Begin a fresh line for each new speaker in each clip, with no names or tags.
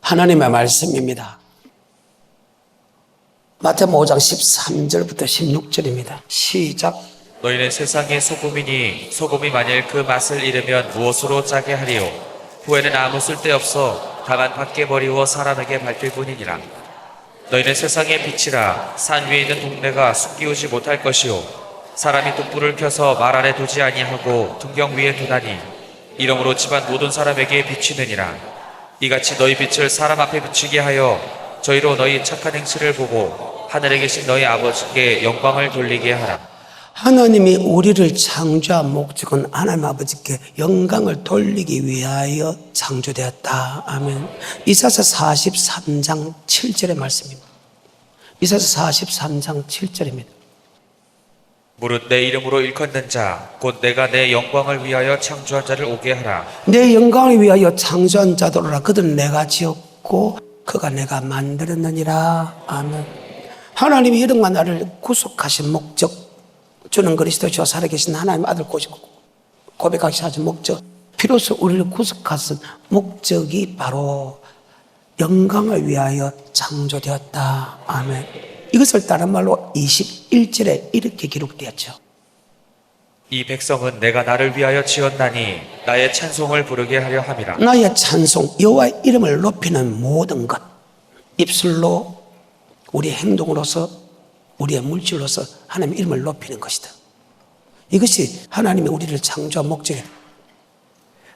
하나님의 말씀입니다. 마태복음 5장 13절부터 16절입니다. 시작.
너희는 세상의 소금이니 소금이 만일 그 맛을 잃으면 무엇으로 짜게 하리요? 후에는 아무 쓸데없어 다만 밖에 버리고 사람에게 밝힐 뿐이니라. 너희는 세상의 빛이라. 산 위에 있는 동네가 숨기우지 못할 것이요 사람이 뚝불을 켜서 말 안에 두지 아니하고 등경 위에 두나니 이러므로 집안 모든 사람에게 비치느니라. 이같이 너희 빛을 사람 앞에 비치게 하여 저희로 너희 착한 행실을 보고 하늘에 계신 너희 아버지께 영광을 돌리게 하라.
하나님이 우리를 창조한 목적은 하나님 아버지께 영광을 돌리기 위하여 창조되었다. 아멘. 이사야서 43장 7절의 말씀입니다. 이사야서 43장 7절입니다.
무릇 내 이름으로 일컫는 자 곧 내가 내 영광을 위하여 창조한 자를 오게 하라.
내 영광을 위하여 창조한 자들로라. 그들은 내가 지었고 그가 내가 만들었느니라. 아멘. 하나님이 이름과 나를 구속하신 목적, 주는 그리스도시와 살아계신 하나님 아들 고백하시 하신 목적, 비로소 우리를 구속하신 목적이 바로 영광을 위하여 창조되었다. 아멘. 이것을 다른 말로 21절에 이렇게 기록되었죠.
이 백성은 내가 나를 위하여 지었나니 나의 찬송을 부르게 하려 함이라.
나의 찬송, 여호와의 이름을 높이는 모든 것, 입술로, 우리의 행동으로서, 우리의 물질로서 하나님의 이름을 높이는 것이다. 이것이 하나님이 우리를 창조한 목적이다.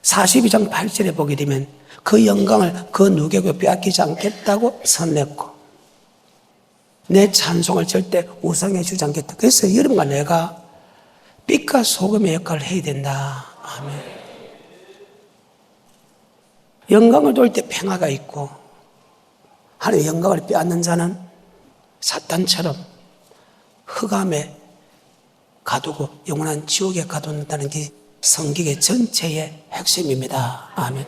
42장 8절에 보게 되면 그 영광을 그 누구에게 빼앗기지 않겠다고 선냈고 내 찬송을 절대 우상해 주지 않겠다. 그래서 여러분과 내가 빛과 소금의 역할을 해야 된다. 아멘. 영광을 돌 때 평화가 있고 하나님의 영광을 빼앗는 자는 사탄처럼 흑암에 가두고 영원한 지옥에 가둔다는 게 성경의 전체의 핵심입니다. 아멘.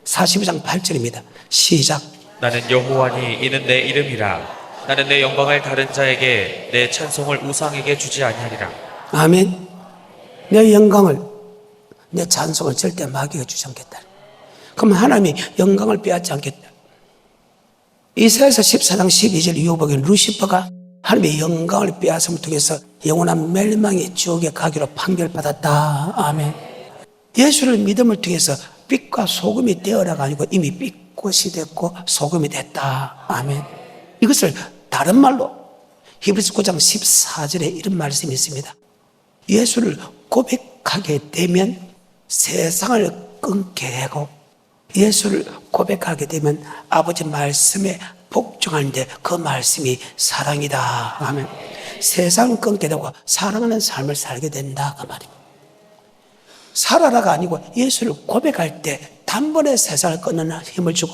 42장 8절입니다. 시작.
나는 여호와니 이는 내 이름이라. 나는 내 영광을 다른 자에게 내 찬송을 우상에게 주지 아니하리라.
아멘. 내 영광을, 내 찬송을 절대 마귀가 주지 않겠다. 그럼 하나님이 영광을 빼앗지 않겠다. 이사야서 14장 12절 이후 보기엔 루시퍼가 하나님의 영광을 빼앗음을 통해서 영원한 멸망의 지옥에 가기로 판결받았다. 아멘. 예수를 믿음을 통해서 빛과 소금이 되어라가 아니고 이미 빛꽃이 됐고 소금이 됐다. 아멘. 이것을 다른 말로 히브리서 9장 14절에 이런 말씀이 있습니다. 예수를 고백하게 되면 세상을 끊게 되고 예수를 고백하게 되면 아버지 말씀에 복종하는데 그 말씀이 사랑이다. 아멘. 세상을 끊게 되고 사랑하는 삶을 살게 된다. 그 말입니다. 살아라가 아니고 예수를 고백할 때 단번에 세상을 끊는 힘을 주고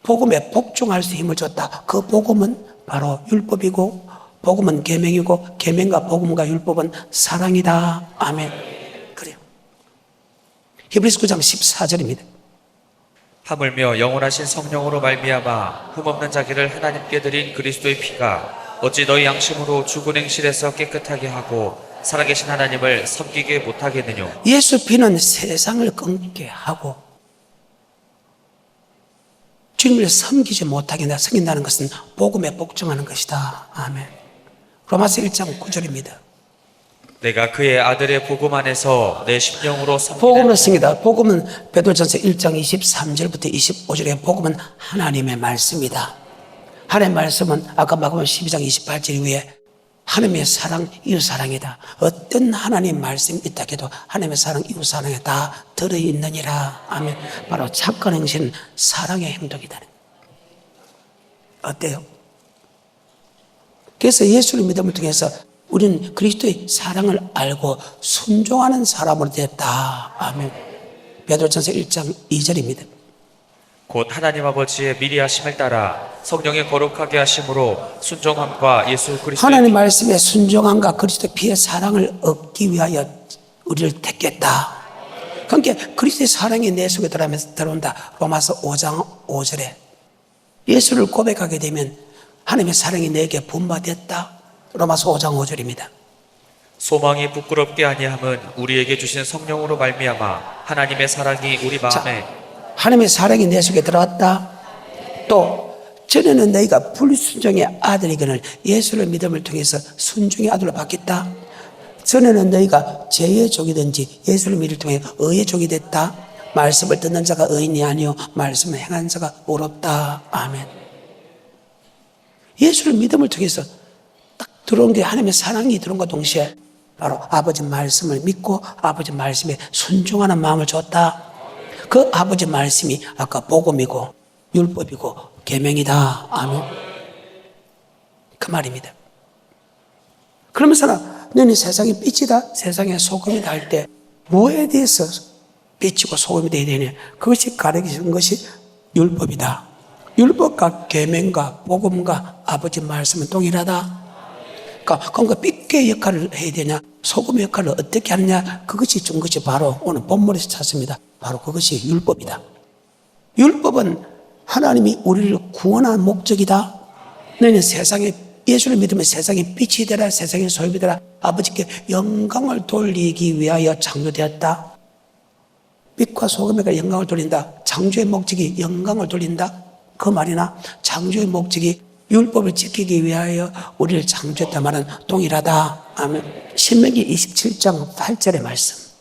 복음에 복종할 수 힘을 줬다. 그 복음은 바로 율법이고 복음은 계명이고 계명과 복음과 율법은 사랑이다. 아멘. 그래요. 히브리서 9장 14절입니다.
하물며 영원하신 성령으로 말미암아 흠없는 자기를 하나님께 드린 그리스도의 피가 어찌 너희 양심으로 죽은 행실에서 깨끗하게 하고 살아계신 하나님을 섬기게 못하겠느냐. 예수
피는 세상을 끊게 하고 주님을 섬기지 못하게 섬긴다는 것은 복음에 복종하는 것이다. 아멘. 로마서 1장 9절입니다.
내가 그의 아들의 복음 안에서 내 심령으로
복음을 씁니다. 복음은 베드로전서 1장 23절부터 25절의 복음은 하나님의 말씀이다. 하나님의 말씀은 아까 마가복음 12장 28절 이후에 하나님의 사랑, 이웃 사랑이다. 어떤 하나님 말씀이 있다 해도 하나님의 사랑, 이웃 사랑에 다 들어있느니라. 아멘. 바로 착한 행실은 사랑의 행동이다. 어때요? 그래서 예수를 믿음을 통해서 우리는 그리스도의 사랑을 알고 순종하는 사람으로 됐다. 아멘. 베드로전서 1장 2절입니다.
곧 하나님 아버지의 미리 하심을 따라 성령의 거룩하게 하심으로 순종함과 예수 그리스도의
하나님 말씀에 순종함과 그리스도의 피의 사랑을 얻기 위하여 우리를 택했다. 그러니까 그리스도의 사랑이 내 속에 들어온다. 로마서 5장 5절에 예수를 고백하게 되면 하나님의 사랑이 내게 분바됐다. 로마서 5장 5절입니다.
소망이 부끄럽게 아니함은 우리에게 주신 성령으로 말미암아 하나님의 사랑이 우리 마음에
하나님의 사랑이 내 속에 들어왔다. 또 전에는 너희가 불순종의 아들이거늘 예수를 믿음을 통해서 순종의 아들로 바뀌었다. 전에는 너희가 죄의 족이든지 예수를 믿음을 통해 의의 족이 됐다. 말씀을 듣는 자가 의인이 아니요 말씀을 행하는 자가 의롭다. 아멘. 예수를 믿음을 통해서 딱 들어온 게 하나님의 사랑이 들어온 것과 동시에 바로 아버지 말씀을 믿고 아버지 말씀에 순종하는 마음을 줬다. 그 아버지 말씀이 아까 복음이고 율법이고 계명이다. 아멘. 그 말입니다. 그러면서 너는 세상의 빛이다, 세상의 소금이다 할 때 뭐에 대해서 빛이고 소금이 되어야 되냐? 그것이 가르치는 것이 율법이다. 율법과 계명과 복음과 아버지 말씀은 동일하다. 그러니까 빛의 역할을 해야 되냐, 소금의 역할을 어떻게 하느냐, 그것이 준 것이 바로 오늘 본문에서 찾습니다. 바로 그것이 율법이다. 율법은 하나님이 우리를 구원한 목적이다. 너희는 세상에 예수를 믿으면 세상의 빛이 되라, 세상의 소금이 되라, 아버지께 영광을 돌리기 위하여 창조되었다. 빛과 소금에게 영광을 돌린다. 창조의 목적이 영광을 돌린다. 그 말이나 창조의 목적이 율법을 지키기 위하여 우리를 창조했다 말은 동일하다. 아멘. 신명기 27장 8절의 말씀.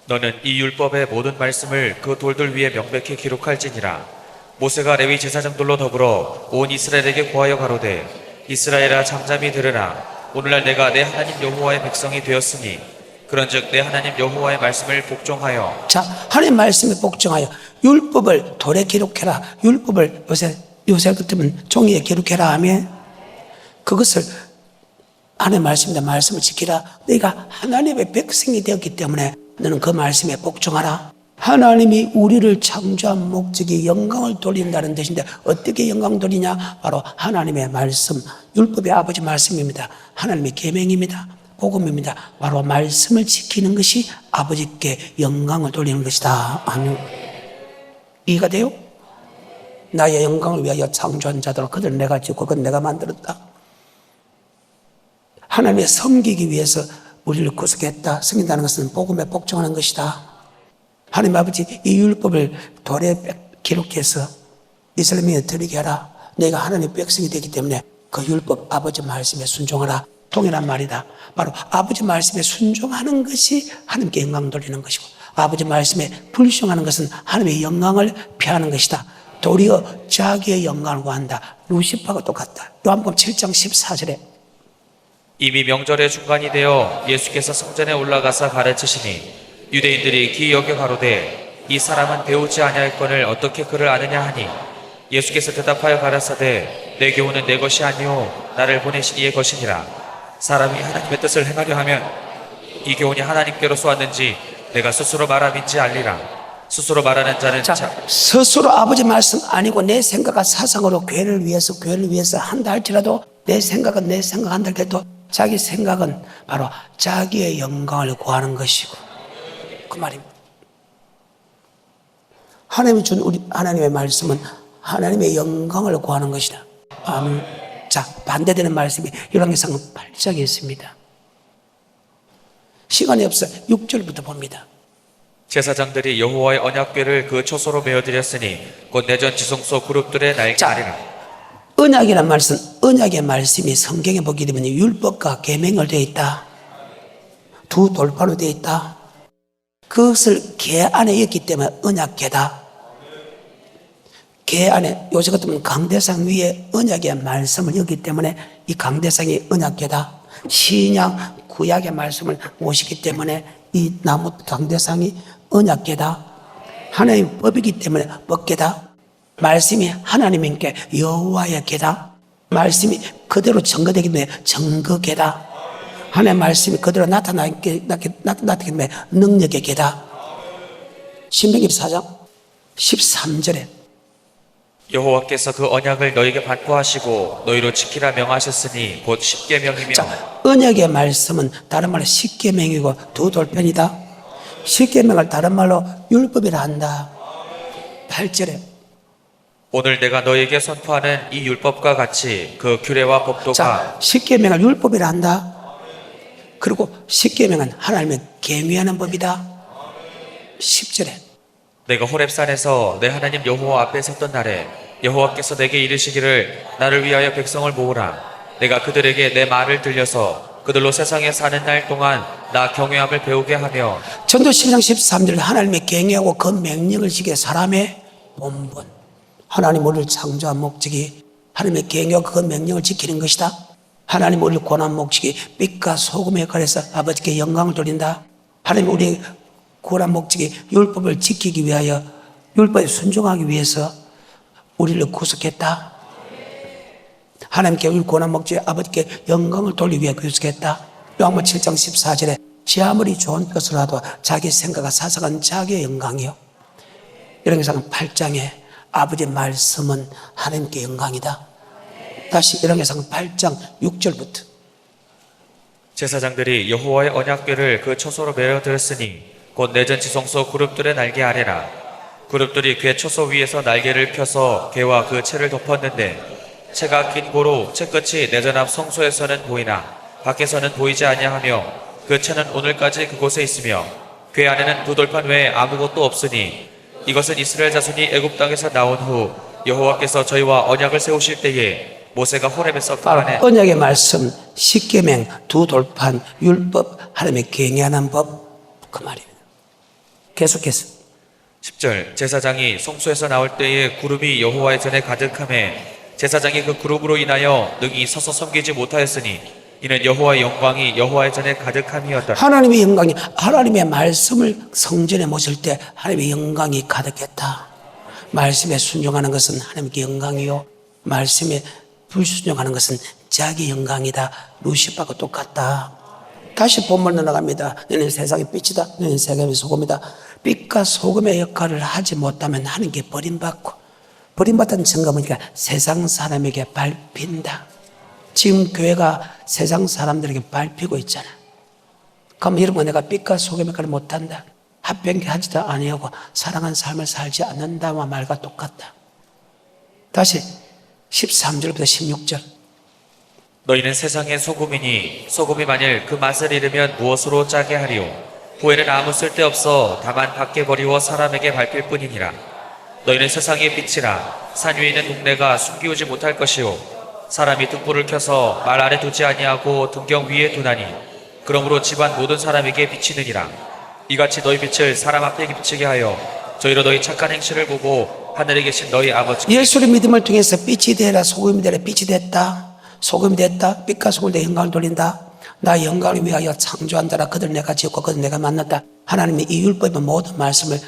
너는 이 율법의 모든 말씀을 그 돌들 위에 명백히 기록할지니라. 모세가 레위 제사장들로 더불어 온 이스라엘에게 고하여 가로되 이스라엘아 잠잠히 들으라. 오늘날 내가 내 하나님 여호와의 백성이 되었으니 그런즉 내 하나님 여호와의 말씀을 복종하여. 자,
하나님 말씀에 복종하여 율법을 돌에 기록해라. 율법을 요새 같으면 종이에 기록해라 하면 그것을 하나님 말씀입니다. 말씀을 지키라. 너희가 하나님의 백성이 되었기 때문에 너는 그 말씀에 복종하라. 하나님이 우리를 창조한 목적이 영광을 돌린다는 뜻인데 어떻게 영광 돌리냐? 바로 하나님의 말씀, 율법의 아버지 말씀입니다. 하나님의 계명입니다. 복음입니다. 바로 말씀을 지키는 것이 아버지께 영광을 돌리는 것이다. 아멘. 이해가 돼요? 나의 영광을 위하여 창조한 자들, 그들은 내가 짓고 그건 내가 만들었다. 하나님의 섬기기 위해서 우리를 구속했다. 섬긴다는 것은 복음에 복종하는 것이다. 하나님 아버지 이 율법을 돌에 기록해서 이스라엘에 드리게 하라. 내가 하나님의 백성이 되기 때문에 그 율법 아버지 말씀에 순종하라. 동일한 말이다. 바로 아버지 말씀에 순종하는 것이 하나님께 영광 돌리는 것이고 아버지 말씀에 불순종하는 것은 하나님의 영광을 피하는 것이다. 도리어 자기의 영광을 구한다. 루시파가 똑같다. 요한복음 7장 14절에
이미 명절의 중간이 되어 예수께서 성전에 올라가사 가르치시니 유대인들이 귀 여겨 가로되 이 사람은 배우지 아니할거늘 어떻게 그를 아느냐 하니 예수께서 대답하여 가라사대 내 교훈은 내 것이 아니오 나를 보내신 이의 것이니라. 사람이 하나님의 뜻을 행하려 하면 이 교훈이 하나님께로서 왔는지 내가 스스로 말함인지 알리라. 스스로 말하는 자는
스스로 아버지 말씀 아니고 내 생각과 사상으로 교회를 위해서 한다 할지라도 내 생각은 내 생각 한다 할때도 자기 생각은 바로 자기의 영광을 구하는 것이고 그 말입니다. 하나님이 준 우리 하나님의 말씀은 하나님의 영광을 구하는 것이다. 아멘. 자, 반대되는 말씀이 열왕기상 8장에 있습니다. 시간이 없어 6절부터 봅니다.
제사장들이 여호와의 언약궤를 그 초소로 메어드렸으니 곧 내전 지성소 그룹들의 날개 아니라.
언약이란 말씀, 언약의 말씀이 성경에 보게 되면 율법과 계명을 되어 있다. 두 돌판으로 되어 있다. 그것을 궤 안에 있기 때문에 언약궤다. 궤 안에 요새 같으면 강대상 위에 언약의 말씀을 여기 때문에 이 강대상이 언약궤다. 신약 구약의 말씀을 모시기 때문에 이 나무 강대상이 언약궤다. 하나님의 법이기 때문에 법궤다. 말씀이 하나님께 여호와의 궤다. 말씀이 그대로 증거되기 때문에 증거궤다. 하나님의 말씀이 그대로 나타나기 때문에 능력의 궤다. 신명기 4장 13절에
여호와께서 그 언약을 너희에게 반포하시고 너희로 지키라 명하셨으니 곧 십계명이며.
자, 언약의 말씀은 다른 말로 십계명이고 두 돌편이다. 십계명을 다른 말로 율법이라 한다. 8절에
오늘 내가 너희에게 선포하는 이 율법과 같이 그 규례와 법도가.
자, 십계명을 율법이라 한다. 그리고 십계명은 하나님의 경외하는 법이다. 10절에
내가 호렙산에서 내 하나님 여호와 앞에 섰던 날에 여호와께서 내게 이르시기를 나를 위하여 백성을 모으라. 내가 그들에게 내 말을 들려서 그들로 세상에 사는 날 동안 나 경외함을 배우게 하며
전도 10장 13절 하나님의 경외하고 그 명령을 지키는 사람의 본분. 하나님 우리를 창조한 목적이 하나님의 경외하고 그 명령을 지키는 것이다. 하나님 우리를 구원한 목적이 빛과 소금의 역할에서 아버지께 영광을 돌린다. 하나님 우리 구원한 목적이 율법을 지키기 위하여 율법에 순종하기 위해서 우리를 구속했다. 하나님께 우리 구원한 목적이 아버지께 영광을 돌리기 위해 구속했다. 요한복음 7장 14절에 지 아무리 좋은 것을 하도 자기 생각과 사상은 자기의 영광이요. 이런 것은 8장에 아버지의 말씀은 하나님께 영광이다. 다시 이런 것은 8장 6절부터
제사장들이 여호와의 언약궤를 그 초소로 메어들었으니 곧 내전 지성소 그룹들의 날개 아래라. 그룹들이 궤 초소 위에서 날개를 펴서 궤와 그 채를 덮었는데 채가 긴 고로 채 끝이 내전 앞 성소에서는 보이나 밖에서는 보이지 아니하며 그 채는 오늘까지 그곳에 있으며 궤 안에는 두 돌판 외에 아무것도 없으니 이것은 이스라엘 자손이 애굽 땅에서 나온 후 여호와께서 저희와 언약을 세우실 때에 모세가 호렙에서 그 안에
언약의 말씀, 십계명, 두 돌판, 율법, 하나님의 경외하는 법, 그 말입니다. 계속해서
10절 제사장이 성소에서 나올 때에 구름이 여호와의 전에 가득하매 제사장이 그 구름으로 인하여 능히 서서 섬기지 못하였으니 이는 여호와의 영광이 여호와의 전에 가득함이었더라.
하나님의 영광이 하나님의 말씀을 성전에 모실 때 하나님의 영광이 가득했다. 말씀에 순종하는 것은 하나님께 영광이요 말씀에 불순종하는 것은 자기 영광이다. 루시파가 똑같다. 다시 본문으로 나갑니다. 너는 세상의 빛이다. 너는 세상의 소금이다. 빛과 소금의 역할을 하지 못하면 하나님께 버림받고 버림받은 증거는 세상 사람에게 밟힌다. 지금 교회가 세상 사람들에게 밟히고 있잖아. 그럼 이런 거 내가 빛과 소금의 역할을 못한다. 합병케 하지도 아니하고 사랑한 삶을 살지 않는다와 말과 똑같다. 다시 13절부터 16절
너희는 세상의 소금이니 소금이 만일 그 맛을 잃으면 무엇으로 짜게 하리오. 후에는 아무 쓸데없어 다만 밖에 버리워 사람에게 밟힐 뿐이니라. 너희는 세상의 빛이라. 산 위에 있는 동네가 숨기우지 못할 것이오. 사람이 등불을 켜서 말 아래 두지 아니하고 등경 위에 두나니 그러므로 집안 모든 사람에게 비치느니라. 이같이 너희 빛을 사람 앞에 비치게 하여 저희로 너희 착한 행실을 보고 하늘에 계신 너희 아버지
예수의 믿음을 통해서 빛이 되라 소금이 되라 빛이 됐다. 소금이 됐다. 빛과 소금을 내 영광을 돌린다. 나 영광을 위하여 창조한다라. 그들 내가 지었고 그들 내가 만났다. 하나님의 이 율법의 모든 말씀을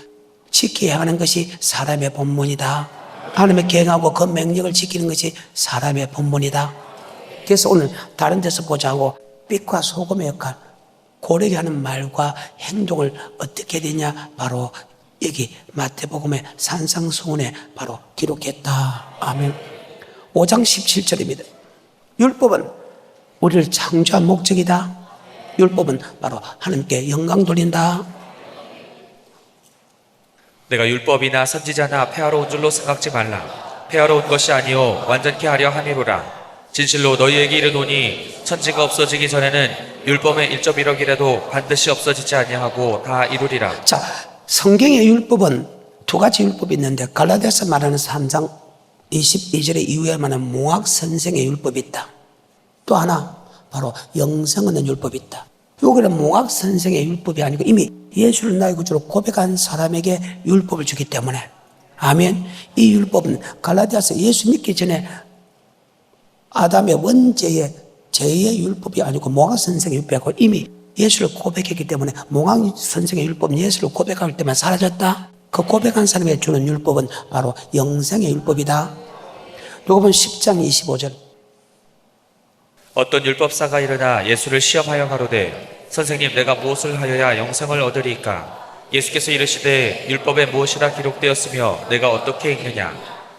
지키게 하는 것이 사람의 본문이다. 하나님의 계명하고 그 명령을 지키는 것이 사람의 본문이다. 그래서 오늘 다른 데서 보자고 빛과 소금의 역할 고르게 하는 말과 행동을 어떻게 되냐 바로 여기 마태복음의 산상수훈에 바로 기록했다. 아멘. 5장 17절입니다. 율법은 우리를 창조한 목적이다. 율법은 바로 하나님께 영광 돌린다.
내가 율법이나 선지자나 폐하러 온 줄로 생각지 말라. 폐하러 온 것이 아니요 완전케 하려 함이로라. 진실로 너희에게 이르노니 천지가 없어지기 전에는 율법의 1.1억이라도 반드시 없어지지 아니하고 다 이루리라.
자, 성경의 율법은 두 가지 율법이 있는데 갈라디아서 말하는 3장 22절의 이후에 말하는 몽학 선생의 율법이 있다. 또 하나 바로 영생 얻는 율법이 있다. 여기는 몽학 선생의 율법이 아니고 이미 예수를 나의 구주로 고백한 사람에게 율법을 주기 때문에 아멘. 이 율법은 갈라디아서 예수 믿기 전에 아담의 원죄의 죄의 율법이 아니고 몽학 선생의 율법이고 이미 예수를 고백했기 때문에 몽학 선생의 율법은 예수를 고백할 때만 사라졌다. 그 고백한 사람에게 주는 율법은 바로 영생의 율법이다. 요거는 10장 25절.
어떤 율법사가 일어나 예수를 시험하여 가로되 선생님 내가 무엇을 하여야 영생을 얻으리이까. 예수께서 이르시되 율법에 무엇이라 기록되었으며 내가 어떻게 읽느냐.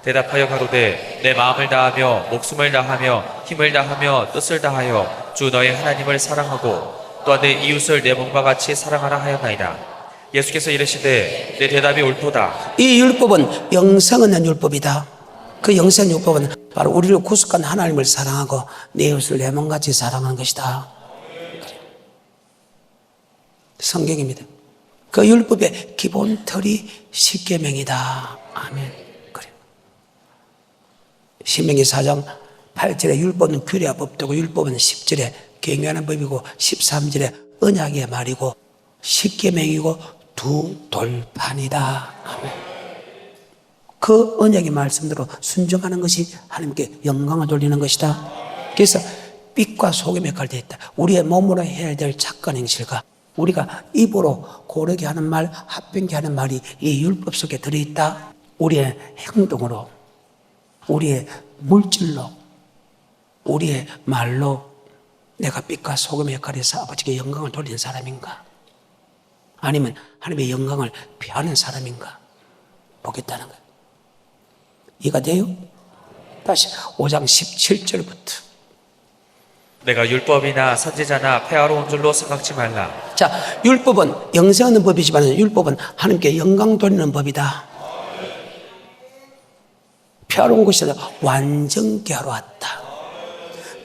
대답하여 가로되 내 마음을 다하며 목숨을 다하며 힘을 다하며 뜻을 다하여 주 너의 하나님을 사랑하고 또한 내 이웃을 내 몸과 같이 사랑하라 하였나이다. 예수께서 이르시되 내 대답이 옳도다.
이 율법은 영생 얻는 율법이다. 그 영생 율법은 바로 우리를 구속한 하나님을 사랑하고 내 이웃을 내 몸같이 사랑하는 것이다. 성경입니다. 그 율법의 기본 틀이 십계명이다. 아멘. 그래. 신명기 4장 8절에 율법은 규례와 법도고 율법은 10절에 경외하는 법이고 13절에 언약의 말이고 십계명이고 두 돌판이다. 아멘. 그 언약의 말씀대로 순종하는 것이 하나님께 영광을 돌리는 것이다. 그래서 빛과 소금에 걸려 있다. 우리의 몸으로 해야 될 착한 행실과 우리가 입으로 고르게 하는 말, 합병케 하는 말이 이 율법 속에 들어있다. 우리의 행동으로, 우리의 물질로, 우리의 말로 내가 빛과 소금의 역할에서 아버지께 영광을 돌리는 사람인가? 아니면 하나님의 영광을 피하는 사람인가? 보겠다는 거예요. 이해가 돼요? 다시 5장 17절부터.
내가 율법이나 선지자나 폐하로 온 줄로 생각지 말라.
자, 율법은 영생하는 법이지만 율법은 하나님께 영광 돌리는 법이다. 폐하로 온 것이 아니라 완전케 하러 왔다.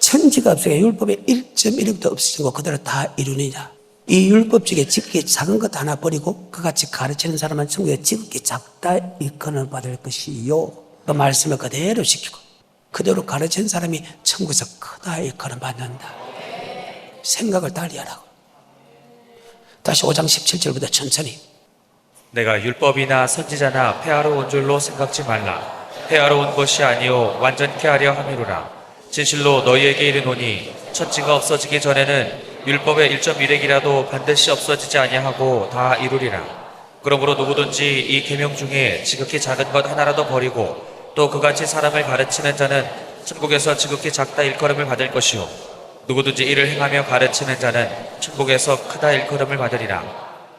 천지가 없으니까 율법에 1.1도 없어지고 그대로 다 이루느냐. 이 율법 중에 지극히 작은 것 하나 버리고 그같이 가르치는 사람은 천국에 지극히 작다 일컬음을 받을 것이요. 그 말씀을 그대로 지키고 그대로 가르치는 사람이 천국에서 크다 일컬음 받는다. 생각을 달리하라고. 다시 5장 17절부터 천천히.
내가 율법이나 선지자나 폐하로 온 줄로 생각지 말라. 폐하로 온 것이 아니요 완전케 하려 함이로라. 진실로 너희에게 이르노니 천지가 없어지기 전에는 율법의 1.1핵이라도 반드시 없어지지 아니하고 다 이루리라. 그러므로 누구든지 이 계명 중에 지극히 작은 것 하나라도 버리고 또 그같이 사람을 가르치는 자는 천국에서 지극히 작다 일컬음을 받을 것이요 누구든지 이를 행하며 가르치는 자는 천국에서 크다 일컬음을 받으리라.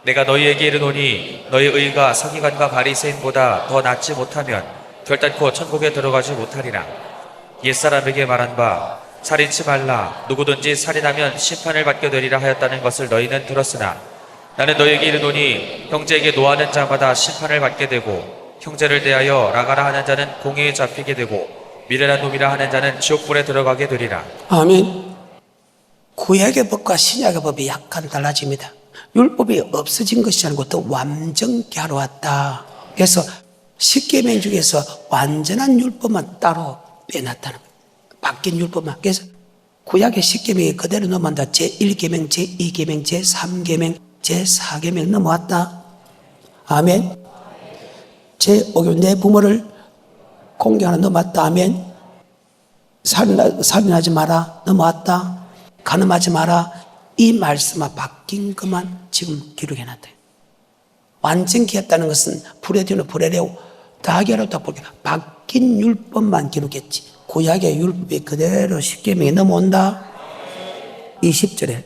내가 너희에게 이르노니 너희 의가 서기관과 바리새인보다 더 낫지 못하면 결단코 천국에 들어가지 못하리라. 옛사람에게 말한 바 살인치 말라. 누구든지 살인하면 심판을 받게 되리라 하였다는 것을 너희는 들었으나 나는 너희에게 이르노니 형제에게 노하는 자마다 심판을 받게 되고 형제를 대하여 라가라 하는 자는 공회에 잡히게 되고 미련한 놈이라 하는 자는 지옥불에 들어가게 되리라.
아멘. 구약의 법과 신약의 법이 약간 달라집니다. 율법이 없어진 것이 아니고 더 완전케 하러 왔다. 그래서 십계명 중에서 완전한 율법만 따로 빼놨다는 거예요. 바뀐 율법만. 그래서 구약의 십계명이 그대로 넘어간다. 제1계명, 제2계명, 제3계명, 제4계명 넘어왔다. 아멘. 제5계명, 내 부모를 공경하는 넘어왔다. 아멘. 살인하지 마라. 넘어왔다. 간음하지 마라. 이 말씀만 바뀐 것만 지금 기록해놨다. 완전히 했다는 것은 브레디오는 브레레오 다 하게라도 바뀐 율법만 기록했지. 구약의 율법이 그대로 십계명에 넘어온다. 20절에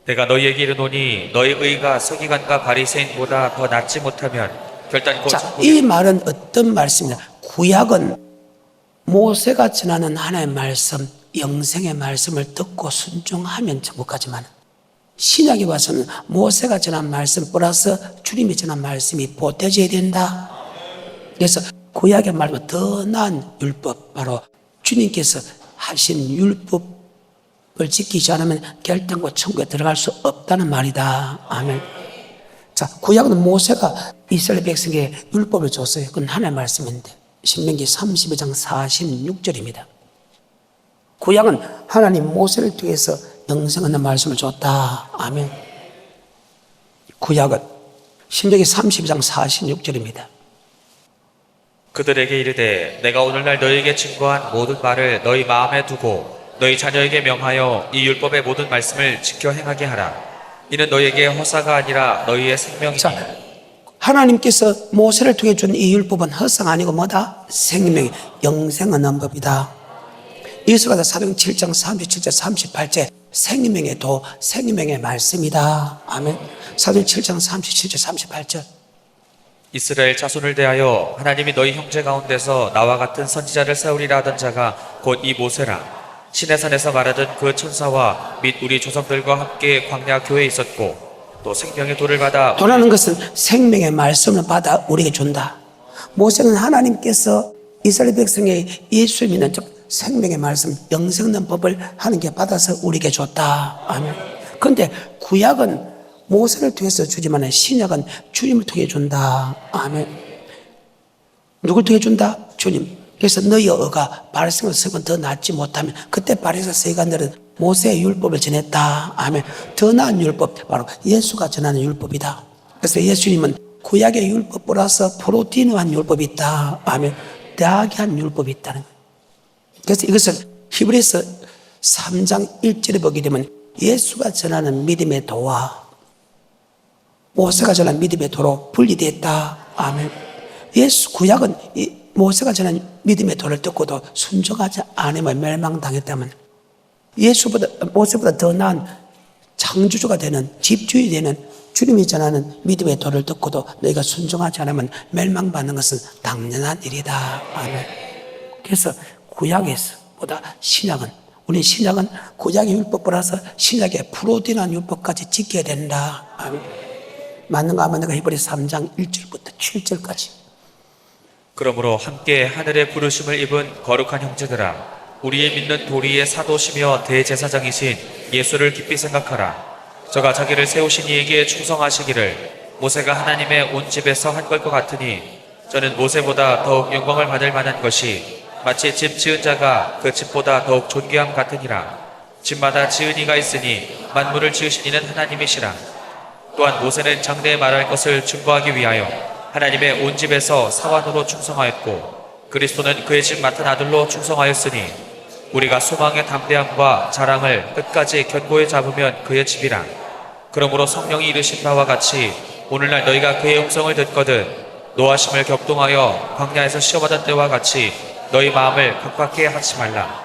내가 너희에게 이르노니 너희 의가 서기관과 바리새인보다 더 낫지 못하면 결단코
자,
천국에
이 말은 어떤 말씀이냐. 구약은 모세가 전하는 하나님의 말씀, 영생의 말씀을 듣고 순종하면 천국 가지만 신약에 와서는 모세가 전한 말씀 플러스 주님이 전한 말씀이 보태져야 된다. 그래서 구약의 말보다 더 나은 율법, 바로 주님께서 하신 율법을 지키지 않으면 결단코 천국에 들어갈 수 없다는 말이다. 아멘. 자, 구약은 모세가 이스라엘 백성에게 율법을 줬어요. 그건 하나님의 말씀인데 신명기 32장 46절입니다. 구약은 하나님 모세를 통해서 영생하는 말씀을 줬다. 아멘. 구약은 신명기 32장 46절입니다.
그들에게 이르되 내가 오늘날 너희에게 증거한 모든 말을 너희 마음에 두고 너희 자녀에게 명하여 이 율법의 모든 말씀을 지켜 행하게 하라. 이는 너희에게 허사가 아니라 너희의 생명이니.
자, 하나님께서 모세를 통해 준 이 율법은 허사가 아니고 뭐다? 생명, 영생은 법이다. 이스라엘 사도행 7장 37절 38절 생명의 도, 생명의 말씀이다. 아멘. 사도행 7장 37절 38절.
이스라엘 자손을 대하여 하나님이 너희 형제 가운데서 나와 같은 선지자를 세우리라 하던 자가 곧 이 모세라. 시내산에서 말하던 그 천사와 및 우리 조상들과 함께 광야 교회에 있었고 또 생명의 도를 받아
도라는 것은 생명의 말씀을 받아 우리에게 준다. 모세는 하나님께서 이스라엘 백성의 예수 믿는 즉 생명의 말씀, 영생 없는 법을 하나님께 받아서 우리에게 줬다. 아멘. 그런데 구약은 모세를 통해서 주지만 신약은 주님을 통해 준다. 아멘. 누굴 통해 준다? 주님. 그래서 너희 어가 바리새인과 서기관 더 낫지 못하면, 그때 바리새인과 서기관들은 모세의 율법을 전했다. 아멘. 더 나은 율법, 바로 예수가 전하는 율법이다. 그래서 예수님은 구약의 율법 플러스 프로티노한 율법이 있다. 아멘. 대하게 한 율법이 있다는 거예요. 그래서 이것을 히브리서 3장 1절에 보게 되면 예수가 전하는 믿음의 도와 모세가 전하는 믿음의 도로 분리됐다. 아멘. 예수 구약은 모세가 전하는 믿음의 도를 듣고도 순종하지 않으면 멸망당했다면, 모세보다 더 나은 창조주가 되는, 집주인이 되는 주님이 전하는 믿음의 도를 듣고도 너희가 순종하지 않으면 멸망받는 것은 당연한 일이다. 아멘. 그래서 구약에서보다 신약은, 우리 신약은 구약의 율법 플러스 신약의 프로틴한 율법까지 지켜야 된다. 아멘. 맞는가 하면 내가 히브리서 3장 1절부터 7절까지.
그러므로 함께 하늘의 부르심을 입은 거룩한 형제들아, 우리의 믿는 도리의 사도시며 대제사장이신 예수를 깊이 생각하라. 저가 자기를 세우신 이에게 충성하시기를 모세가 하나님의 온 집에서 한 것 같으니, 저는 모세보다 더욱 영광을 받을 만한 것이 마치 집 지은 자가 그 집보다 더욱 존귀함 같으니라. 집마다 지은 이가 있으니 만물을 지으신 이는 하나님이시라. 또한 모세는 장래에 말할 것을 증거하기 위하여 하나님의 온 집에서 사환으로 충성하였고, 그리스도는 그의 집 맡은 아들로 충성하였으니, 우리가 소망의 담대함과 자랑을 끝까지 견고히 잡으면 그의 집이라. 그러므로 성령이 이르신 바와 같이 오늘날 너희가 그의 음성을 듣거든 노하심을 격동하여 광야에서 시험하던 때와 같이 너희 마음을 각박해 하지 말라.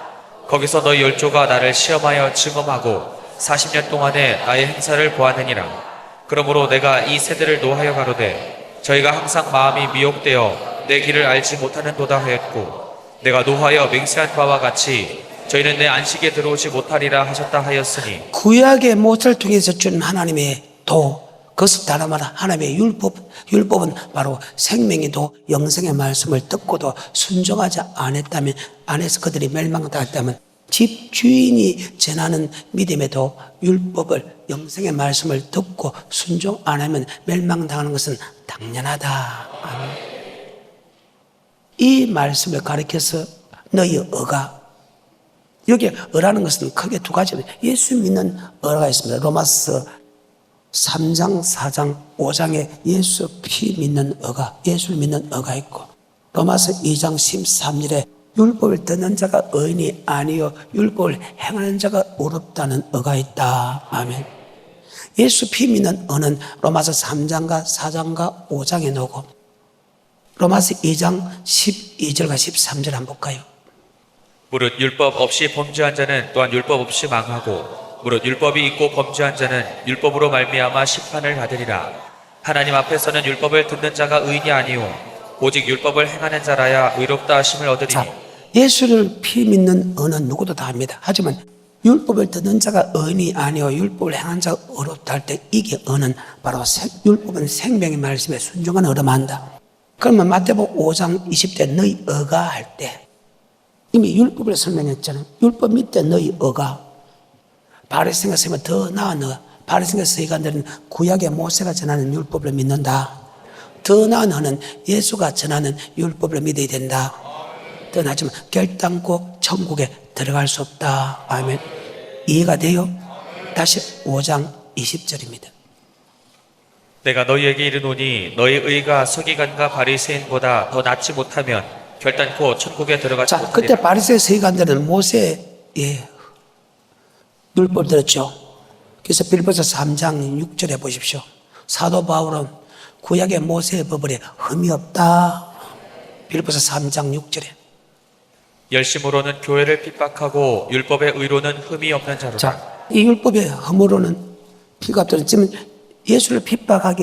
거기서 너희 열조가 나를 시험하여 증험하고 40년 동안에 나의 행사를 보았느니라. 그러므로 내가 이 세대를 노하여 가로되 저희가 항상 마음이 미혹되어 내 길을 알지 못하는도다 하였고, 내가 노하여 맹세한 바와 같이 저희는 내 안식에 들어오지 못하리라 하셨다 하였으니,
구약의 모세를 통해서 준 하나님의 도, 그것을 다른 말로 하나님의 율법은 바로 생명의 도, 영생의 말씀을 듣고도 순종하지 않았다면, 안에서 그들이 멸망당했다면, 집주인이 전하는 믿음의 도, 율법을, 영생의 말씀을 듣고 순종 안 하면 멸망당하는 것은 당연하다. 아멘. 이 말씀을 가리켜서 너희 어가, 여기 어라는 것은 크게 두 가지입니다. 예수 믿는 어가 있습니다. 로마서 3장, 4장, 5장에 예수 피 믿는 어가, 예수를 믿는 어가 있고, 로마서 2장 13절에 율법을 듣는 자가 의인이 아니요 율법을 행하는 자가 어렵다는 어가 있다. 아멘. 예수 피 믿는 어는 로마서 3장과 4장과 5장에 나오고, 로마서 2장 12절과 13절 한번 볼까요?
무릇 율법 없이 범죄한 자는 또한 율법 없이 망하고, 무릇 율법이 있고 범죄한 자는 율법으로 말미암아 심판을 받으리라. 하나님 앞에서는 율법을 듣는 자가 의인이 아니요 오직 율법을 행하는 자라야 의롭다 하심을 얻으리니.
자, 예수를 피 믿는 어는 누구도 다 합니다. 하지만 율법을 듣는 자가 의인이 아니요 율법을 행하는 자가 어렵다 할 때, 이게 어는 바로 율법은 생명의 말씀에 순종한 어를 말한다. 그러면 마태복음 5장 20대 너희 어가 할 때 이미 율법을 설명했잖아요. 율법 밑에 너희 어가, 바리새인과 서기관 더 나은 어, 바리새인과 서기관들은 구약의 모세가 전하는 율법을 믿는다. 더 나은 어는 예수가 전하는 율법을 믿어야 된다. 더 나지만 결단코 천국에 들어갈 수 없다. 아멘. 이해가 돼요? 다시 5장 20절입니다.
내가 너희에게 이르노니 너희 의가 서기관과 바리새인보다 더 낫지 못하면 결단코 천국에 들어가지
자,
못하리라.
그때 바리새 서기관들은 모세의 율법 들었죠. 그래서 빌립보서 3장 6절에 보십시오. 사도 바울은 구약의 모세의 법에 흠이 없다. 빌립보서 3장 6절에.
열심으로는 교회를 핍박하고 율법의 의로는 흠이 없는 자로다.
자, 이 율법의 흠으로는 피가 없다. 지금 예수를 핍박할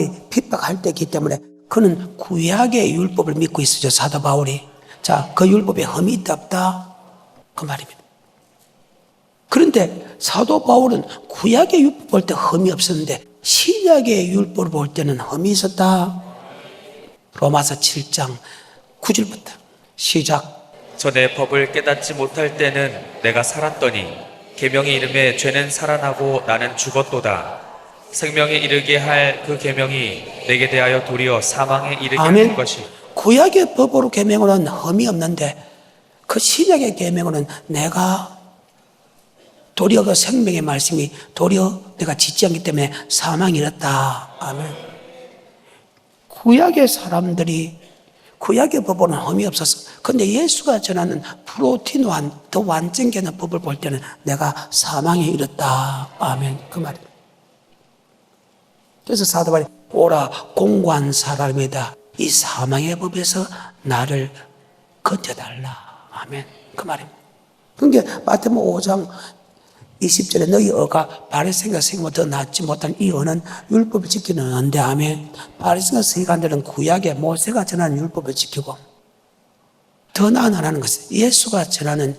때이기 때문에 그는 구약의 율법을 믿고 있었죠. 사도 바울이. 자, 그 율법에 흠이 있다 없다? 그 말입니다. 그런데 사도 바울은 구약의 율법 볼 때 흠이 없었는데 신약의 율법을 볼 때는 흠이 있었다. 로마서 7장 9절부터 시작.
전에 법을 깨닫지 못할 때는 내가 살았더니 계명의 이름에 죄는 살아나고 나는 죽었도다. 생명에 이르게 할 그 계명이 내게 대하여 도리어 사망에 이르게
아멘.
한 것이
구약의 법으로 계명으로는 흠이 없는데 그 신약의 계명으로는 내가 도리어 그 생명의 말씀이 도리어 내가 짓지 않기 때문에 사망이 이렇다. 아멘. 구약의 사람들이 구약의 법으로는 흠이 없었어. 그런데 예수가 전하는 프로티노한 더 완전케 하는 법을 볼 때는 내가 사망에 이르렀다. 아멘. 그 말이에요. 그래서 사도 바울이 오라 공고한 사람이다. 이 사망의 법에서 나를 건져달라. 아멘. 그 말입니다. 그러니까 마태복음 5장 20절에 너희 어가 바리새인과 서기관보다 더 낫지 못한 이 어는 율법을 지키는 언데 아멘. 바리새인과 서기관들은 구약의 모세가 전하는 율법을 지키고 더 나은 하나는 것은 예수가 전하는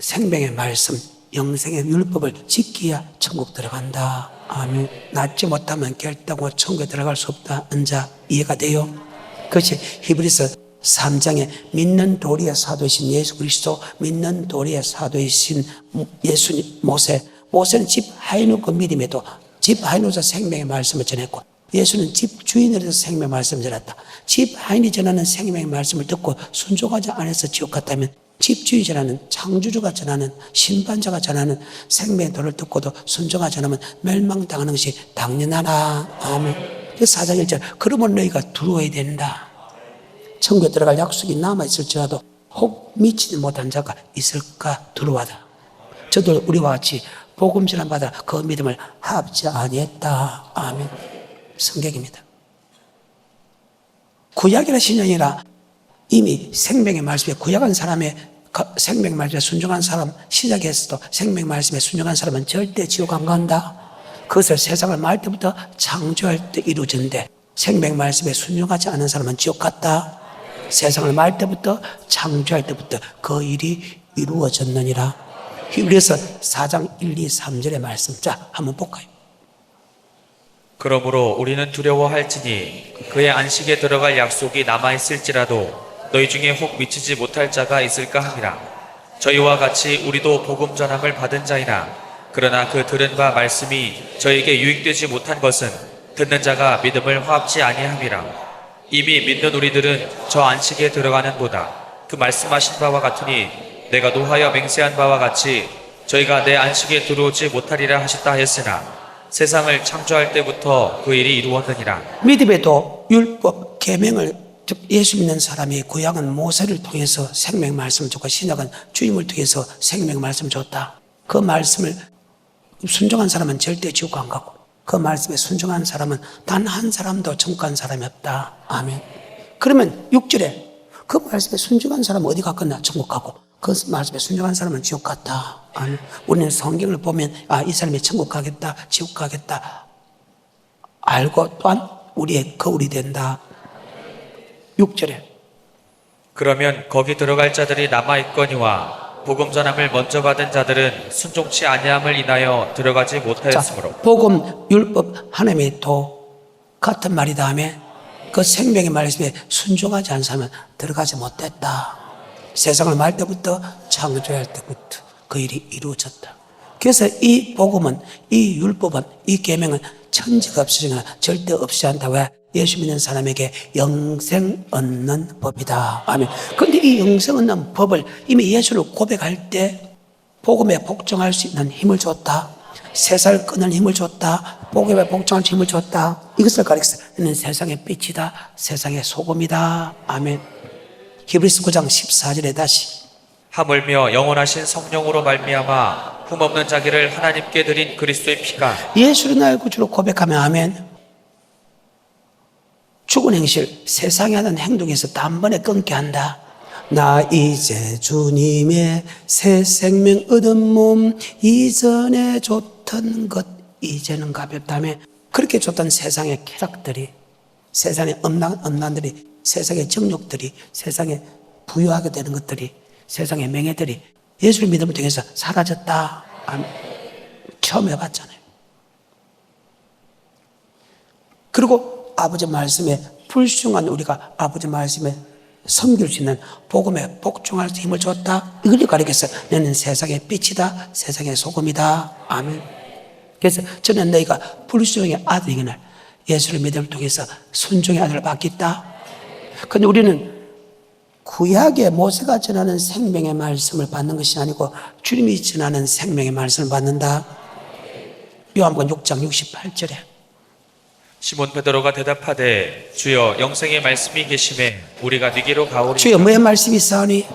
생명의 말씀, 영생의 율법을 지키야 천국 들어간다. 아멘. 낫지 못하면 결단하고 천국에 들어갈 수 없다. 언자 이해가 돼요? 그것이 히브리서 3장에 믿는 도리의 사도이신 예수 그리스도, 믿는 도리의 사도이신 예수님, 모세는 집 하인으로 믿음에도 집 하인으로서 생명의 말씀을 전했고 예수는 집 주인으로서 생명의 말씀을 전했다. 집 하인이 전하는 생명의 말씀을 듣고 순종하지 않아서 지옥 갔다면 집 주인이 전하는, 창조주가 전하는, 심판자가 전하는 생명의 도를 듣고도 순종하지 않으면 멸망당하는 것이 당연하나. 아멘. 그래서 4장 1절 그러면 너희가 두려워야 된다. 천국에 들어갈 약속이 남아있을지라도 혹 미치지 못한 자가 있을까 두려워하다. 저도 우리와 같이 복음 전함 받아 그 믿음을 합지 아니했다. 아멘. 성경입니다. 구약이라 신약이라 이미 생명의 말씀에 구약한 사람의 생명의 말씀에 순종한 사람, 시작에서도 생명의 말씀에 순종한 사람은 절대 지옥 안 간다. 그것을 세상을 말 때부터 창조할 때 이루어진데 생명의 말씀에 순종하지 않은 사람은 지옥 갔다. 세상을 말 때부터 창조할 때부터 그 일이 이루어졌느니라. 히브리서 4장 1, 2, 3절의 말씀. 자, 한번 볼까요?
그러므로 우리는 두려워할지니 그의 안식에 들어갈 약속이 남아있을지라도 너희 중에 혹 미치지 못할 자가 있을까 함이라. 저희와 같이 우리도 복음 전함을 받은 자이나 그러나 그 들은 바 말씀이 저에게 유익되지 못한 것은 듣는 자가 믿음을 화합지 아니함이라. 이미 믿는 우리들은 저 안식에 들어가는 보다 그 말씀하신 바와 같으니 내가 노하여 맹세한 바와 같이 저희가 내 안식에 들어오지 못하리라 하셨다 했으나 세상을 창조할 때부터 그 일이 이루었느니라.
믿음에도 율법, 계명을 즉 예수 믿는 사람이 구약은 모세를 통해서 생명 말씀을 줬고 신약은 주님을 통해서 생명 말씀을 줬다. 그 말씀을 순종한 사람은 절대 지옥 안 가고 그 말씀에 순종한 사람은 단 한 사람도 천국 간 사람이 없다. 아멘. 그러면 6절에 그 말씀에 순종한 사람은 어디 갔겠나? 천국 가고 그 말씀에 순종한 사람은 지옥 갔다. 아멘. 우리는 성경을 보면 이 사람이 천국 가겠다, 지옥 가겠다 알고 또한 우리의 거울이 된다. 6절에
그러면 거기 들어갈 자들이 남아있거니와 복음 전함을 먼저 받은 자들은 순종치 아니함을 인하여 들어가지 못하였으므로.
복음, 율법, 하나님의 도 같은 말이 다음에 그 생명의 말씀에 순종하지 않은 사람은 들어가지 못했다. 세상을 말 때부터 창조할 때부터 그 일이 이루어졌다. 그래서 이 복음은, 이 율법은, 이 계명은 천지가 없으시거나 절대 없지 않다. 왜? 예수 믿는 사람에게 영생 얻는 법이다. 아멘. 그런데 이 영생 얻는 법을 이미 예수를 고백할 때 복음에 복종할 수 있는 힘을 줬다. 세살 끊을 힘을 줬다. 복음에 복종할 힘을 줬다. 이것을 가리켜서 너는 세상의 빛이다. 세상의 소금이다. 아멘. 히브리서 9장 14절에 다시
하물며 영원하신 성령으로 말미암아 흠없는 자기를 하나님께 드린 그리스도의 피가
예수를 나의 구주로 고백하면 아멘. 죽은 행실, 세상에 하는 행동에서 단번에 끊게 한다. 나 이제 주님의 새 생명 얻은 몸, 이전에 좋던 것 이제는 가볍다며 그렇게 좋던 세상의 쾌락들이, 세상의 엄난들이, 세상의 정욕들이, 세상에 부유하게 되는 것들이, 세상의 명예들이 예수를 믿음을 통해서 사라졌다. 처음 해봤잖아요. 그리고 아버지 말씀에 불순한 우리가 아버지 말씀에 섬길 수 있는 복음에 복종할 수 힘을 줬다. 이걸 가리켜서 너는 세상의 빛이다. 세상의 소금이다. 아멘. 그래서 저는 너희가 불순종의 아들이거늘 예수를 믿음을 통해서 순종의 아들을 받겠다. 그런데 우리는 구약의 모세가 전하는 생명의 말씀을 받는 것이 아니고 주님이 전하는 생명의 말씀을 받는다. 요한복음 6장 68절에
시몬 베드로가 대답하되 주여 영생의 말씀이 계심에 우리가 네게로 가오리이까.
주여 뭐의 말씀이 있사오니?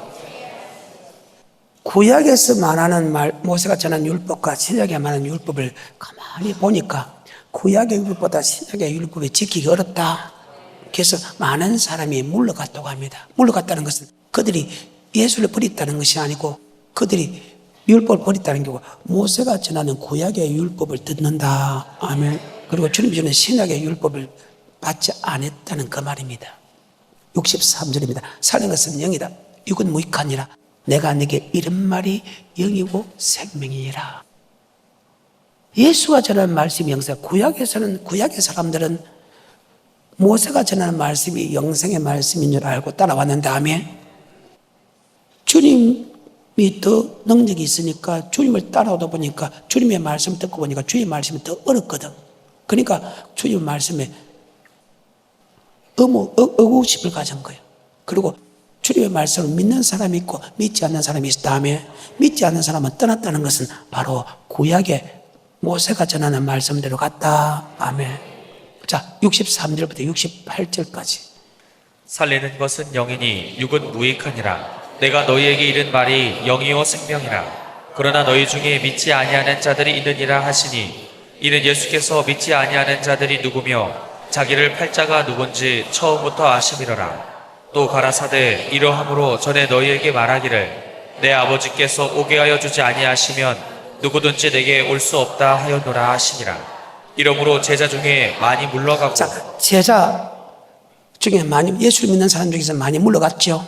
구약에서 말하는 모세가 전한 율법과 신약에 말하는 율법을 가만히 보니까 구약의 율법보다 신약의 율법이 지키기 어렵다. 그래서 많은 사람이 물러갔다고 합니다. 물러갔다는 것은 그들이 예수를 버렸다는 것이 아니고 그들이 율법을 버렸다는 게 모세가 전하는 구약의 율법을 듣는다. 아멘. 그리고 주님이 주는 신약의 율법을 받지 않았다는 그 말입니다. 63절입니다. 사는 것은 영이다. 육은 무익하니라. 내가 네게 이런 말이 영이고 생명이니라. 예수가 전하는 말씀이 영생. 구약에서는 구약의 사람들은 모세가 전하는 말씀이 영생의 말씀인 줄 알고 따라왔는 다음에 주님이 더 능력이 있으니까 주님을 따라오다 보니까 주님의 말씀을 듣고 보니까 주님의 말씀이 더 어렵거든. 그러니까 주님의 말씀에 의구심을 가진 거예요. 그리고 주님의 말씀을 믿는 사람이 있고 믿지 않는 사람이 있을 다음에 믿지 않는 사람은 떠났다는 것은 바로 구약의 모세가 전하는 말씀대로 갔다. 아멘. 자, 63절부터 68절까지.
살리는 것은 영이니 육은 무익하니라. 내가 너희에게 이른 말이 영이요 생명이라. 그러나 너희 중에 믿지 아니하는 자들이 있느니라 하시니 이는 예수께서 믿지 아니하는 자들이 누구며 자기를 팔자가 누군지 처음부터 아심이로라. 또 가라사대 이러함으로 전에 너희에게 말하기를 내 아버지께서 오게 하여 주지 아니하시면 누구든지 내게 올 수 없다 하였노라 하시니라. 이러므로 제자 중에 많이 물러가고.
자, 제자 중에 많이 예수를 믿는 사람 중에서 많이 물러갔죠.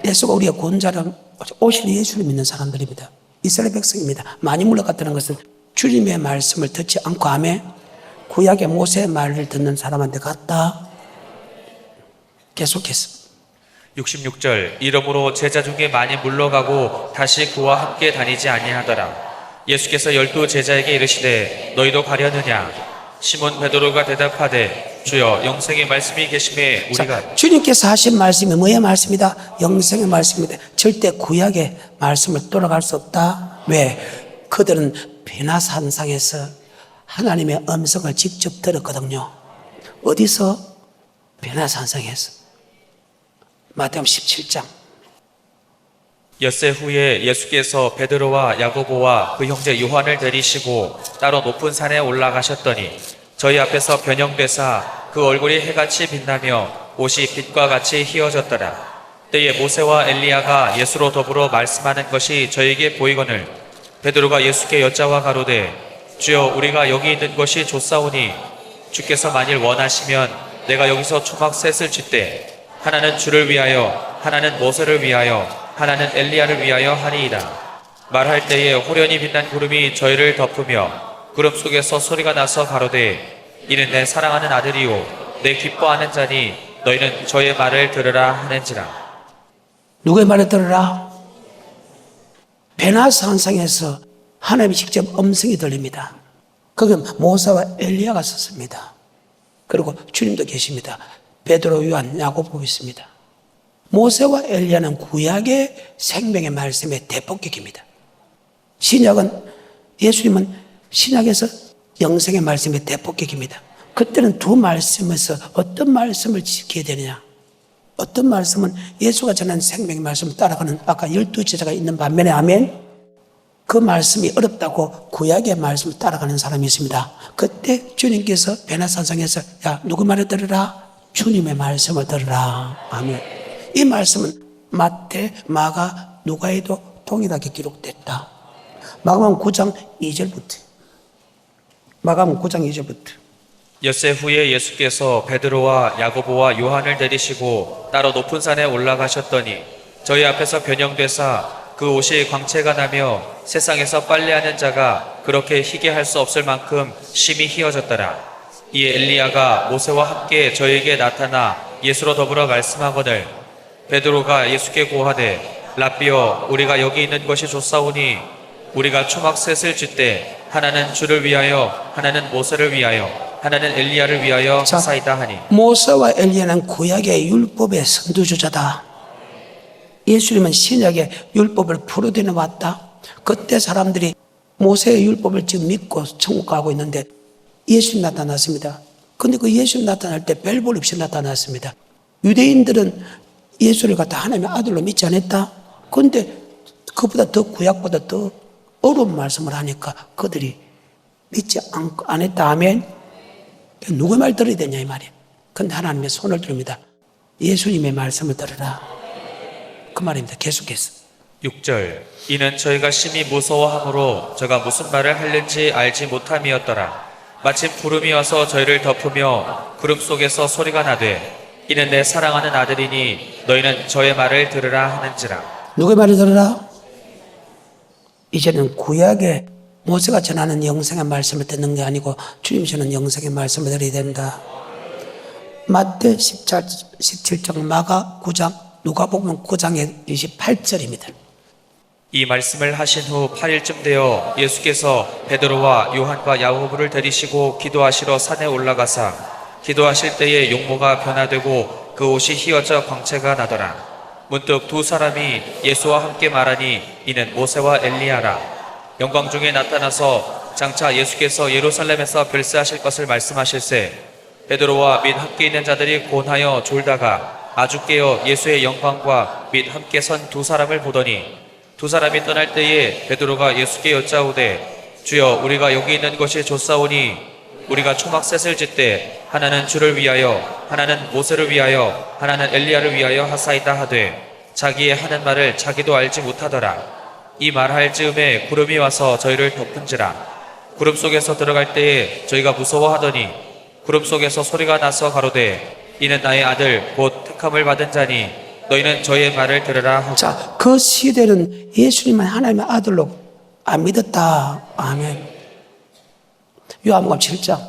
예수가 우리의 구원자로 오실 예수를 믿는 사람들입니다. 이스라엘 백성입니다. 많이 물러갔다는 것은 주님의 말씀을 듣지 않고 아멘. 구약의 모세의 말을 듣는 사람한테 갔다. 계속해서
66절 이러므로 제자 중에 많이 물러가고 다시 그와 함께 다니지 아니하더라. 예수께서 12 제자에게 이르시되 너희도 가려느냐? 시몬 베드로가 대답하되 주여 영생의 말씀이 계심에 우리가.
자, 주님께서 하신 말씀이 뭐의 말씀이다? 영생의 말씀입니다. 절대 구약의 말씀을 돌아갈 수 없다. 왜? 그들은 베나산상에서 하나님의 음성을 직접 들었거든요. 어디서? 베나산상에서. 마태복음 17장.
엿새 후에 예수께서 베드로와 야고보와 그 형제 요한을 데리시고 따로 높은 산에 올라가셨더니 저희 앞에서 변형되사 그 얼굴이 해같이 빛나며 옷이 빛과 같이 희어졌더라. 때에 모세와 엘리야가 예수로 더불어 말씀하는 것이 저에게 보이거늘 베드로가 예수께 여짜와 가로되 주여 우리가 여기 있는 것이 좋사오니 주께서 만일 원하시면 내가 여기서 초막 셋을 짓되 하나는 주를 위하여 하나는 모세를 위하여 하나는 엘리야를 위하여 하리이다. 말할 때에 호련히 빛난 구름이 저희를 덮으며 구름 속에서 소리가 나서 가로되 이는 내 사랑하는 아들이요 내 기뻐하는 자니 너희는 저의 말을 들으라 하는지라.
누구의 말을 들으라? 베나산상에서 하나님이 직접 음성이 들립니다. 거기 모세와 엘리야가 섰습니다. 그리고 주님도 계십니다. 베드로, 요한, 야고보 있습니다. 모세와 엘리야는 구약의 생명의 말씀의 대폭격입니다. 신약은 예수님은 신약에서 영생의 말씀의 대폭격입니다. 그때는 두 말씀에서 어떤 말씀을 지켜야 되느냐? 어떤 말씀은 예수가 전한 생명의 말씀을 따라가는 아까 12제자가 있는 반면에 아멘. 그 말씀이 어렵다고 구약의 말씀을 따라가는 사람이 있습니다. 그때 주님께서 베나산상에서 야 누구 말을 들으라? 주님의 말씀을 들으라. 아멘. 이 말씀은 마태, 마가, 누가에도 동일하게 기록됐다. 마가복음 9장 2절부터. 마가복음 9장 2절부터.
엿새 후에 예수께서 베드로와 야고보와 요한을 데리시고 따로 높은 산에 올라가셨더니 저희 앞에서 변형되사 그 옷이 광채가 나며 세상에서 빨래하는 자가 그렇게 희게 할 수 없을 만큼 심히 희어졌더라. 이에 엘리야가 모세와 함께 저에게 나타나 예수로 더불어 말씀하거늘 베드로가 예수께 고하되 랍비여 우리가 여기 있는 것이 좋사오니 우리가 초막셋을 쥘때 하나는 주를 위하여 하나는 모세를 위하여 하나는 엘리야를 위하여
자,
하사이다 하니
모세와 엘리야는 구약의 율법의 선두주자다. 예수님은 신약의 율법을 풀어대는 왔다. 그때 사람들이 모세의 율법을 지금 믿고 천국 가고 있는데 예수님 나타났습니다. 근데 그 예수님 나타날 때 별 볼 없이 나타났습니다. 유대인들은 예수를 갖다 하나님의 아들로 믿지 않았다. 그런데 그보다 더 구약보다 더 어려운 말씀을 하니까 그들이 믿지 안 했다. 아멘. 누구의 말 들어야 되냐 이 말이에요. 근데 하나님의 손을 들입니다. 예수님의 말씀을 들으라. 그 말입니다. 계속해서
6절 이는 저희가 심히 무서워함으로 저가 무슨 말을 하는지 알지 못함이었더라. 마침 구름이 와서 저희를 덮으며 구름 속에서 소리가 나되 이는 내 사랑하는 아들이니 너희는 저의 말을 들으라 하는지라.
누구의 말을 들으라? 이제는 구약의 모세가 전하는 영생의 말씀을 듣는 게 아니고 주님이 전하는 영생의 말씀을 들어야 된다. 마태 17장, 마가 9장, 누가복음 9장의 28절입니다.
이 말씀을 하신 후 8일쯤 되어 예수께서 베드로와 요한과 야고보를 데리시고 기도하시러 산에 올라가사 기도하실 때에 용모가 변화되고 그 옷이 휘어져 광채가 나더라. 문득 두 사람이 예수와 함께 말하니 이는 모세와 엘리야라. 영광 중에 나타나서 장차 예수께서 예루살렘에서 별세하실 것을 말씀하실세 베드로와 및 함께 있는 자들이 곤하여 졸다가 아주 깨어 예수의 영광과 및 함께 선 두 사람을 보더니 두 사람이 떠날 때에 베드로가 예수께 여짜오되 주여 우리가 여기 있는 것이 좋사오니 우리가 초막셋을 짓되 하나는 주를 위하여 하나는 모세를 위하여 하나는 엘리야를 위하여 하사이다 하되 자기의 하는 말을 자기도 알지 못하더라. 이 말할 즈음에 구름이 와서 저희를 덮은지라. 구름 속에서 들어갈 때에 저희가 무서워하더니 구름 속에서 소리가 나서 가로되 이는 나의 아들 곧 택함을 받은 자니 너희는 저의 말을 들으라 하고.
자, 그 시대는 예수님은 하나님의 아들로 안 믿었다. 아멘. 요한복음 7장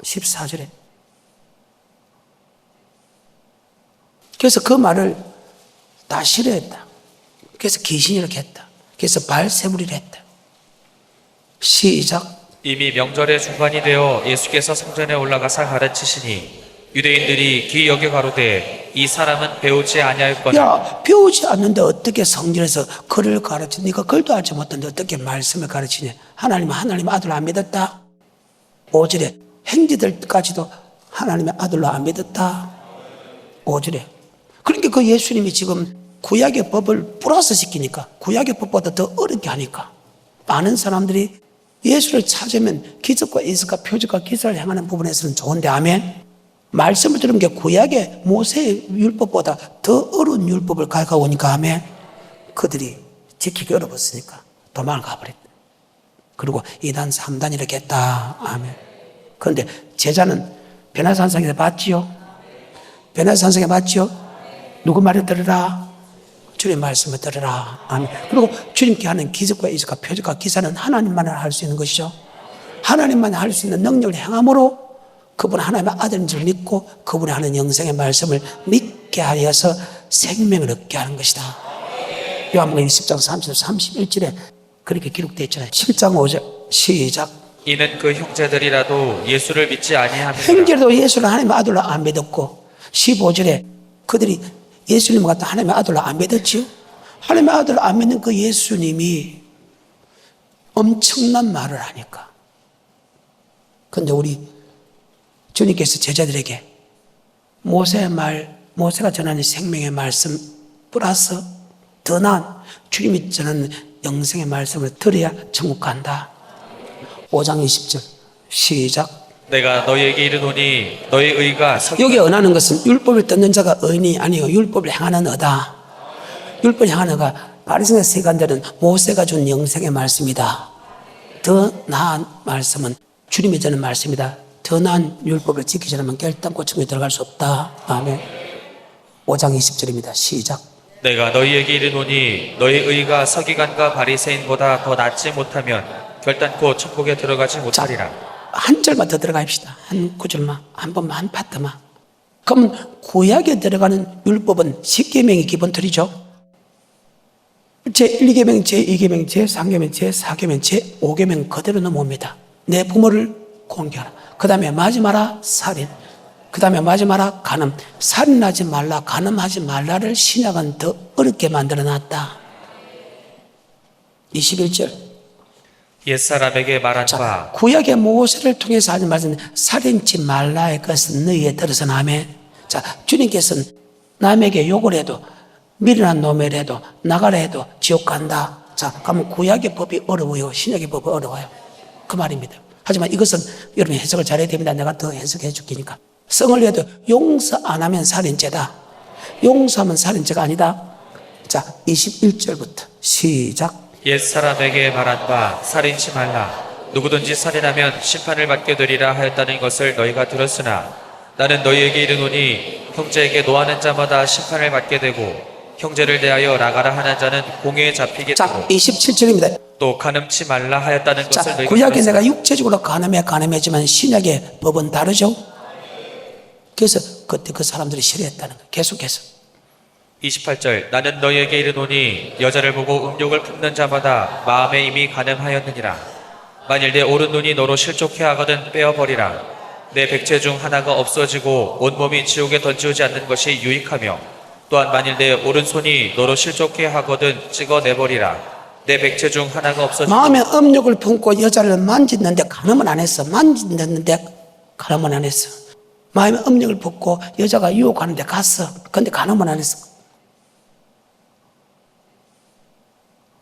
14절에 그래서 그 말을 다 싫어했다. 그래서 귀신이라고 했다. 그래서 발세불이라 했다. 시작.
이미 명절의 중간이 되어 예수께서 성전에 올라가사 가르치시니 유대인들이 귀 여겨 가로되 이 사람은 배우지 아니하였거나.
야, 배우지 않는데 어떻게 성전에서 글을 가르치니? 네가 글도 알지 못하는데 어떻게 말씀을 가르치냐? 하나님 아들로 안 믿었다. 5절에 행지들까지도 하나님의 아들로 안 믿었다. 5절에 그러니까 그 예수님이 지금 구약의 법을 플러스 시키니까 구약의 법보다 더 어렵게 하니까 많은 사람들이 예수를 찾으면 기적과 인식과 표적과 기사를 행하는 부분에서는 좋은데 아멘. 말씀을 들은 게 구약의 모세의 율법보다 더 어려운 율법을 가져오니까 아멘. 그들이 지키기 어려웠으니까 도망을 가버렸다. 그리고 2단 3단 이렇게 했다. 아멘. 그런데 제자는 변화산성에서 봤지요? 변화산성에 봤지요? 누구 말을 들으라? 주님 말씀을 들으라. 아멘. 그리고 주님께 하는 기적과 이적과 표적과 기사는 하나님만 할 수 있는 것이죠. 하나님만 할 수 있는 능력을 행함으로 그분 하나님의 아들인 줄 믿고 그분이 하는 영생의 말씀을 믿게 하여서 생명을 얻게 하는 것이다. 요한복음 20장 30절 31절에 그렇게 기록되어 있잖아요. 7장 5절 시작.
이는 그 형제들이라도 예수를 믿지 아니함이라.
형제도 예수를 하나님의 아들로 안 믿었고 15절에 그들이 예수님을 갖다 하나님의 아들로 안 믿었지요. 하나님의 아들로 안 믿는 그 예수님이 엄청난 말을 하니까. 그런데 우리 주님께서 제자들에게 모세의 말, 모세가 전하는 생명의 말씀 플러스 더 나은 주님이 전하는 영생의 말씀을 들어야 천국 간다. 5장 20절 시작.
내가 너희에게 이르노니 너희 의가
여기 언하는 것은 율법을 듣는 자가 의인이 아니요 율법을 행하는 의다. 율법을 행하는 의가 바리새인의 세간들은 모세가 준 영생의 말씀이다. 더 나은 말씀은 주님이 전하는 말씀이다. 더 나은 율법을 지키지 않으면 결단코 천국에 들어갈 수 없다. 아멘. 5장 20절입니다. 시작.
내가 너희에게 이르노니 너희 의가 서기관과 바리새인보다 더 낫지 못하면 결단코 천국에 들어가지 못하리라.
한 절만 더 들어갑시다. 한 구절만, 한 번만, 한 파트만. 그러면 구약에 들어가는 율법은 십계명이 기본 틀이죠. 제1계명, 제2계명, 제3계명, 제4계명, 제5계명 그대로 넘어옵니다. 내 부모를 공경하라. 그 다음에 마지 마라 살인. 그 다음에 마지 마라 간음. 살인하지 말라, 간음하지 말라를 신약은 더 어렵게 만들어놨다. 21절.
옛사람에게 말한
자,
바
구약의 모세를 통해서 하지 말씀, 살인치 말라의 것은 너희에 들어서 남의. 자, 주님께서는 남에게 욕을 해도, 미련한 놈을 해도, 나가라 해도 지옥 간다. 자, 그러면 구약의 법이 어려워요. 신약의 법이 어려워요. 그 말입니다. 하지만 이것은 여러분이 해석을 잘해야 됩니다. 내가 더 해석해 줄게니까. 성을 해도 용서 안 하면 살인죄다. 용서하면 살인죄가 아니다. 자, 21절부터 시작.
옛사람에게 말한 바 살인치 말라. 누구든지 살인하면 심판을 받게 되리라 하였다는 것을 너희가 들었으나 나는 너희에게 이르노니 형제에게 노하는 자마다 심판을 받게 되고 형제를 대하여 나가라 하는 자는 공회에 잡히게
자,
되고
27절입니다.
또 간음치 말라 하였다는 것을
자,
너희가
구약에
들었으나
내가 육체적으로 가늠했지만 신약의 법은 다르죠? 그래서 그때 그 사람들이 싫어했다는 거예요. 계속해서.
28절 나는 너희에게 이르노니 여자를 보고 음욕을 품는 자마다 마음에 이미 간음하였느니라. 만일 내 오른눈이 너로 실족해 하거든 빼어버리라. 내 백체 중 하나가 없어지고 온몸이 지옥에 던지우지 않는 것이 유익하며 또한 만일 내 오른손이 너로 실족해 하거든 찍어내버리라. 내 백체 중 하나가 없어지고
마음에 음욕을 품고 여자를 만졌는데 간음은 안 했어. 만졌는데 간음은 안 했어. 마음에 음욕을 품고 여자가 유혹하는데 갔어. 근데 간음은 안 했어.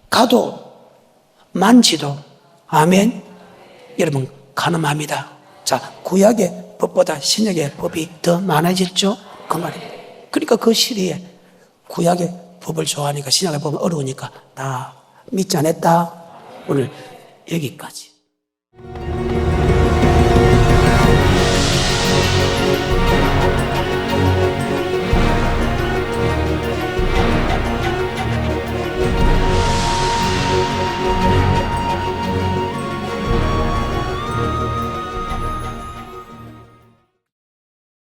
가도 만지도 아멘. 여러분 간음합니다. 자, 구약의 법보다 신약의 법이 더 많아졌죠? 그 말입니다. 그러니까 그 시리에 구약의 법을 좋아하니까 신약의 법은 어려우니까 다 믿지 않았다. 오늘 여기까지.